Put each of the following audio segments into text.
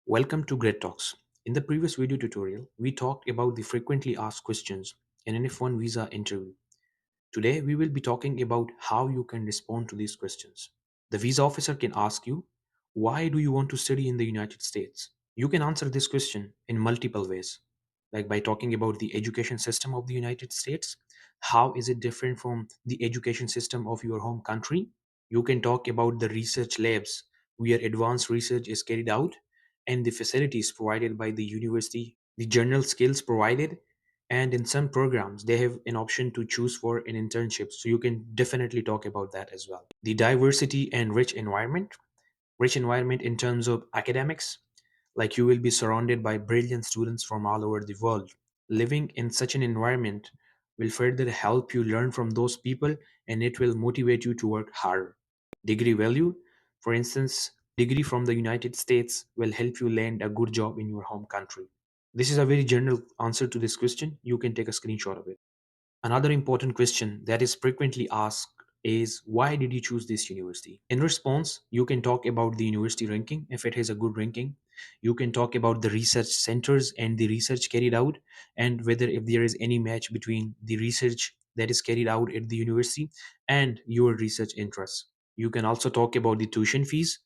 Welcome to GradTalks. In the previous video tutorial, we talked about the frequently asked questions in an F1 visa interview. Today, we will be talking about how you can respond to these questions. The visa officer can ask you, why do you want to study in the United States? You can answer this question in multiple ways, like by talking about the education system of the United States. How is it different from the education system of your home country? You can talk about the research labs where advanced research is carried out and the facilities provided by the university, the general skills provided, and in some programs they have an option to choose for an internship, so you can definitely talk about that as well. The diversity and rich environment in terms of academics, like you will be surrounded by brilliant students from all over the world. Living in such an environment will further help you learn from those people, and it will motivate you to work harder. Degree value, for instance, degree from the United States will help you land a good job in your home country. This is a very general answer to this question. You can take a screenshot of it. Another important question that is frequently asked is, why did you choose this university? In response, you can talk about the university ranking if it has a good ranking. You can talk about the research centers and the research carried out, and whether if there is any match between the research that is carried out at the university and your research interests. You can also talk about the tuition fees.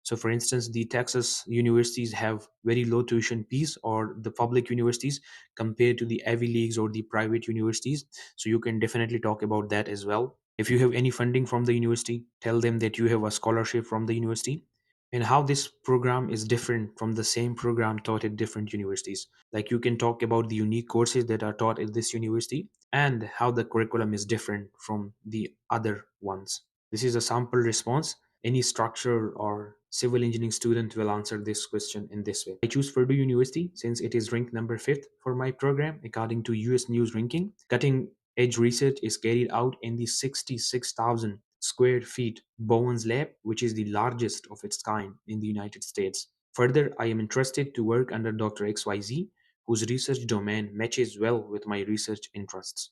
So, for instance, the Texas universities have very low tuition fees, or the public universities, compared to the Ivy Leagues or the private universities. So you can definitely talk about that as well. If you have any funding from the university, tell them that you have a scholarship from the university and how this program is different from the same program taught at different universities. Like you can talk about the unique courses that are taught at this university and how the curriculum is different from the other ones. This is a sample response. Any structural or civil engineering student will answer this question in this way. I choose Purdue University since it is ranked number 5th for my program according to US News ranking. Cutting edge research is carried out in the 66,000 square feet Bowen's lab, which is the largest of its kind in the United States. Further, I am interested to work under Dr. XYZ, whose research domain matches well with my research interests.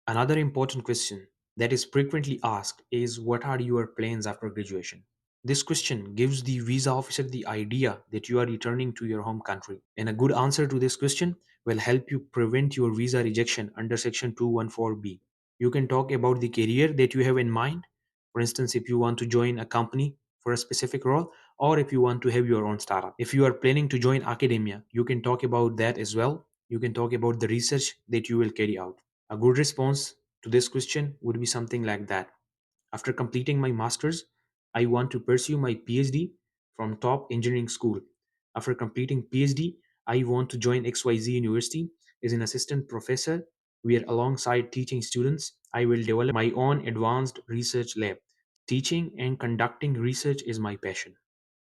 Another important question that is frequently asked is, what are your plans after graduation? This question gives the visa officer the idea that you are returning to your home country. And a good answer to this question will help you prevent your visa rejection under Section 214B. You can talk about the career that you have in mind. For instance, if you want to join a company for a specific role, or if you want to have your own startup. If you are planning to join academia, you can talk about that as well. You can talk about the research that you will carry out. A good response to this question would be something like that. After completing my master's, I want to pursue my PhD from top engineering school. After completing PhD, I want to join XYZ University as an assistant professor, where alongside teaching students, I will develop my own advanced research lab. Teaching and conducting research is my passion.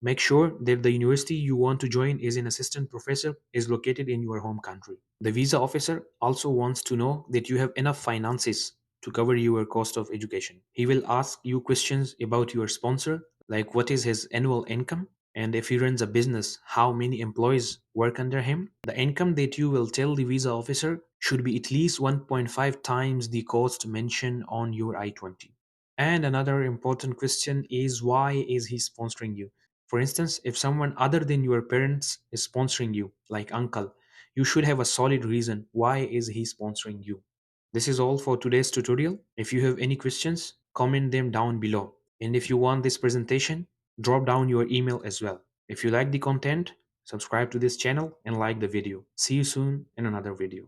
Make sure that the university you want to join as an assistant professor is located in your home country. The visa officer also wants to know that you have enough finances to cover your cost of education. He will ask you questions about your sponsor, like what is his annual income, and if he runs a business, how many employees work under him. The income that you will tell the visa officer should be at least 1.5 times the cost mentioned on your I-20. And another important question is, why is he sponsoring you? For instance, if someone other than your parents is sponsoring you, like uncle, you should have a solid reason why is he sponsoring you. This is all for today's tutorial. If you have any questions, comment them down below. And if you want this presentation, drop down your email as well. If you like the content, subscribe to this channel and like the video. See you soon in another video.